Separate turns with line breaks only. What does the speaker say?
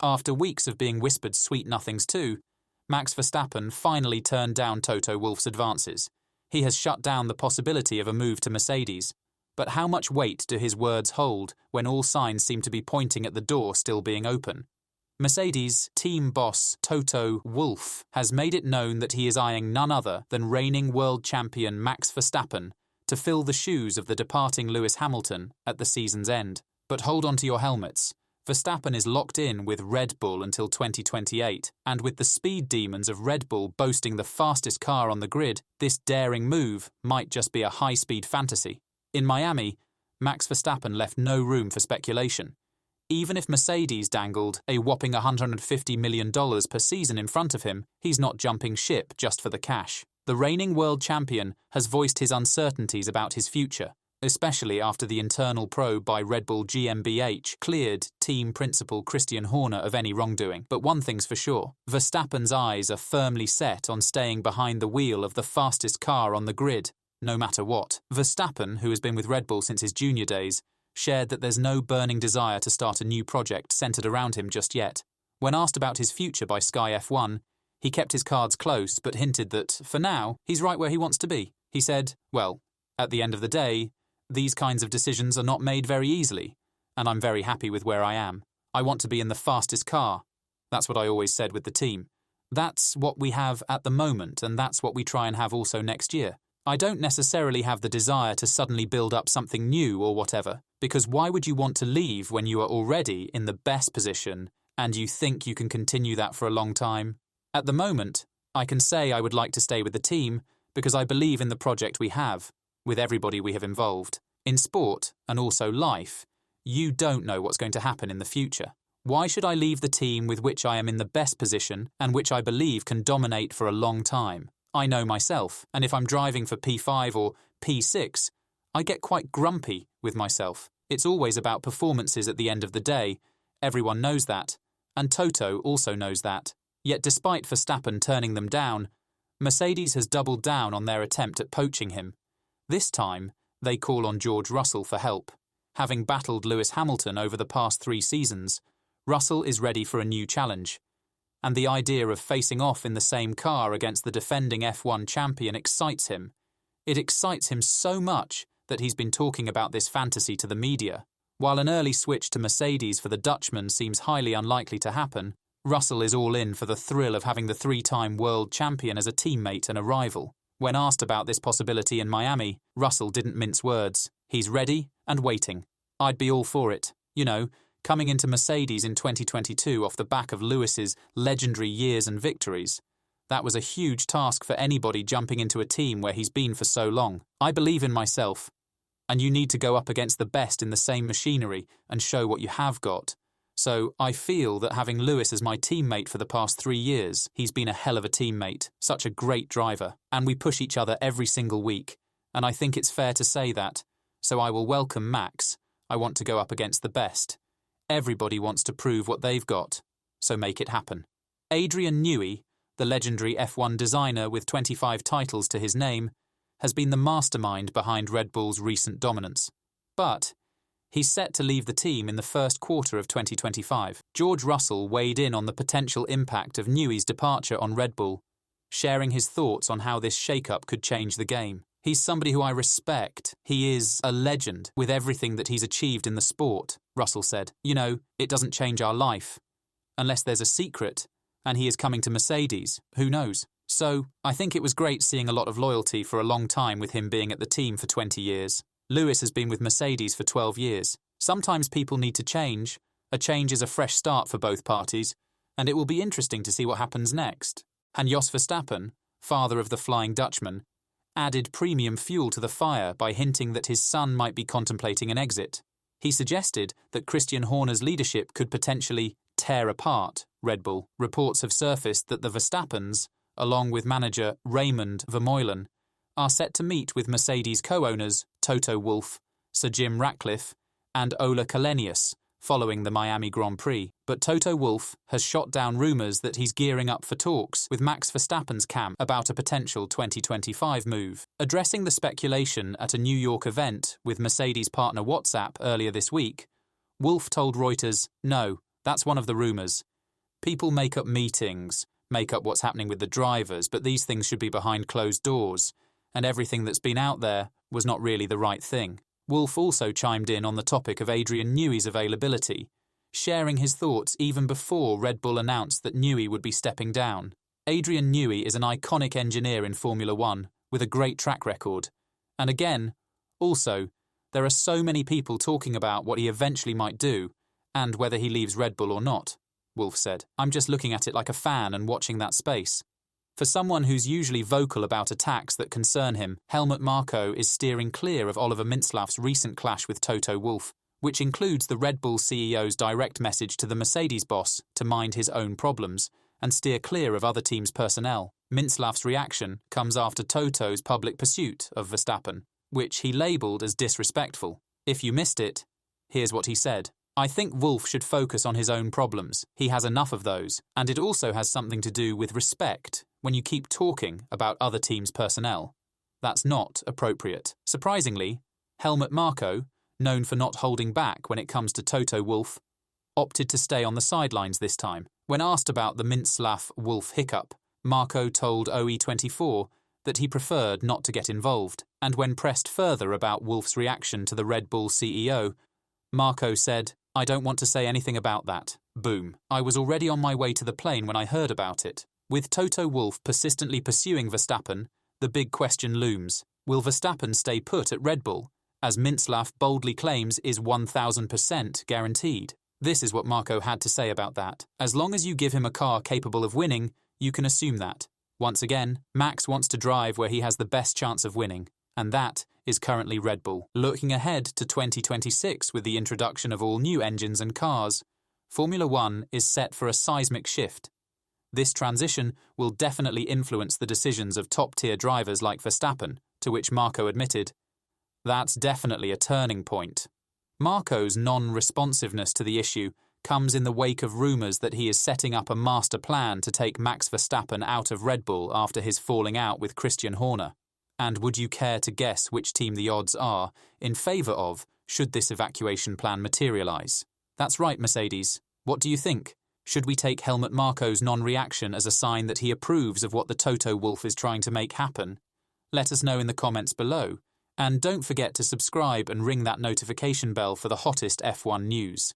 After weeks of being whispered sweet nothings too, Max Verstappen finally turned down Toto Wolff's advances. He has shut down the possibility of a move to Mercedes. But how much weight do his words hold when all signs seem to be pointing at the door still being open? Mercedes team boss Toto Wolff has made it known that he is eyeing none other than reigning world champion Max Verstappen to fill the shoes of the departing Lewis Hamilton at the season's end. But hold on to your helmets. Verstappen is locked in with Red Bull until 2028, and with the speed demons of Red Bull boasting the fastest car on the grid, this daring move might just be a high-speed fantasy. In Miami, Max Verstappen left no room for speculation. Even if Mercedes dangled a whopping $150 million per season in front of him, he's not jumping ship just for the cash. The reigning world champion has voiced his uncertainties about his future, especially after the internal probe by Red Bull GmbH cleared team principal Christian Horner of any wrongdoing. But one thing's for sure, Verstappen's eyes are firmly set on staying behind the wheel of the fastest car on the grid, no matter what. Verstappen, who has been with Red Bull since his junior days, shared that there's no burning desire to start a new project centred around him just yet. When asked about his future by Sky F1, he kept his cards close but hinted that, for now, he's right where he wants to be. He said, well, at the end of the day, these kinds of decisions are not made very easily, and I'm very happy with where I am. I want to be in the fastest car. That's what I always said with the team. That's what we have at the moment, and that's what we try and have also next year. I don't necessarily have the desire to suddenly build up something new or whatever, because why would you want to leave when you are already in the best position and you think you can continue that for a long time? At the moment, I can say I would like to stay with the team because I believe in the project we have, with everybody we have involved. In sport, and also life, you don't know what's going to happen in the future. Why should I leave the team with which I am in the best position and which I believe can dominate for a long time? I know myself, and if I'm driving for P5 or P6, I get quite grumpy with myself. It's always about performances at the end of the day. Everyone knows that, and Toto also knows that. Yet despite Verstappen turning them down, Mercedes has doubled down on their attempt at poaching him. This time, they call on George Russell for help. Having battled Lewis Hamilton over the past 3 seasons, Russell is ready for a new challenge. And the idea of facing off in the same car against the defending F1 champion excites him. It excites him so much that he's been talking about this fantasy to the media. While an early switch to Mercedes for the Dutchman seems highly unlikely to happen, Russell is all in for the thrill of having the 3-time world champion as a teammate and a rival. When asked about this possibility in Miami, Russell didn't mince words. He's ready and waiting. I'd be all for it. You know, coming into Mercedes in 2022 off the back of Lewis's legendary years and victories. That was a huge task for anybody jumping into a team where he's been for so long. I believe in myself, and you need to go up against the best in the same machinery and show what you have got. So I feel that having Lewis as my teammate for the past 3 years, he's been a hell of a teammate, such a great driver, and we push each other every single week, and I think it's fair to say that. So I will welcome Max. I want to go up against the best. Everybody wants to prove what they've got, so make it happen. Adrian Newey, the legendary F1 designer with 25 titles to his name, has been the mastermind behind Red Bull's recent dominance. But he's set to leave the team in the first quarter of 2025. George Russell weighed in on the potential impact of Newey's departure on Red Bull, sharing his thoughts on how this shake-up could change the game. He's somebody who I respect. He is a legend with everything that he's achieved in the sport, Russell said. You know, it doesn't change our life. Unless there's a secret, and he is coming to Mercedes, who knows? So, I think it was great seeing a lot of loyalty for a long time with him being at the team for 20 years. Lewis has been with Mercedes for 12 years. Sometimes people need to change. A change is a fresh start for both parties, and it will be interesting to see what happens next. And Jos Verstappen, father of the Flying Dutchman, added premium fuel to the fire by hinting that his son might be contemplating an exit. He suggested that Christian Horner's leadership could potentially tear apart Red Bull. Reports have surfaced that the Verstappens, along with manager Raymond Vermeulen, are set to meet with Mercedes co-owners Toto Wolff, Sir Jim Ratcliffe, and Ola Källenius following the Miami Grand Prix. But Toto Wolff has shot down rumours that he's gearing up for talks with Max Verstappen's camp about a potential 2025 move. Addressing the speculation at a New York event with Mercedes partner WhatsApp earlier this week, Wolff told Reuters, "No, That's one of the rumours. People make up meetings, make up what's happening with the drivers, but these things should be behind closed doors, and everything that's been out there was not really the right thing. Wolff also chimed in on the topic of Adrian Newey's availability, sharing his thoughts even before Red Bull announced that Newey would be stepping down. Adrian Newey is an iconic engineer in Formula One with a great track record. And again, also, there are so many people talking about what he eventually might do and whether he leaves Red Bull or not, Wolff said. I'm just looking at it like a fan and watching that space. For someone who's usually vocal about attacks that concern him, Helmut Marko is steering clear of Oliver Mintzlaff's recent clash with Toto Wolff, which includes the Red Bull CEO's direct message to the Mercedes boss to mind his own problems and steer clear of other teams' personnel. Mintzlaff's reaction comes after Toto's public pursuit of Verstappen, which he labelled as disrespectful. If you missed it, here's what he said. I think Wolff should focus on his own problems. He has enough of those, and it also has something to do with respect when you keep talking about other teams' personnel. That's not appropriate. Surprisingly, Helmut Marko, known for not holding back when it comes to Toto Wolff, opted to stay on the sidelines this time. When asked about the Mintzlaff-Wolff hiccup, Marko told OE24 that he preferred not to get involved, and when pressed further about Wolff's reaction to the Red Bull CEO, Marko said, I don't want to say anything about that. Boom. I was already on my way to the plane when I heard about it. With Toto Wolff persistently pursuing Verstappen, the big question looms. Will Verstappen stay put at Red Bull, as Mintzlaff boldly claims is 1000% guaranteed? This is what Marko had to say about that. As long as you give him a car capable of winning, you can assume that. Once again, Max wants to drive where he has the best chance of winning, and that is currently Red Bull. Looking ahead to 2026 with the introduction of all new engines and cars, Formula One is set for a seismic shift. This transition will definitely influence the decisions of top-tier drivers like Verstappen, to which Marko admitted, that's definitely a turning point. Marko's non-responsiveness to the issue comes in the wake of rumours that he is setting up a master plan to take Max Verstappen out of Red Bull after his falling out with Christian Horner. And would you care to guess which team the odds are in favour of should this evacuation plan materialise? That's right, Mercedes. What do you think? Should we take Helmut Marko's non-reaction as a sign that he approves of what the Toto Wolff is trying to make happen? Let us know in the comments below. And don't forget to subscribe and ring that notification bell for the hottest F1 news.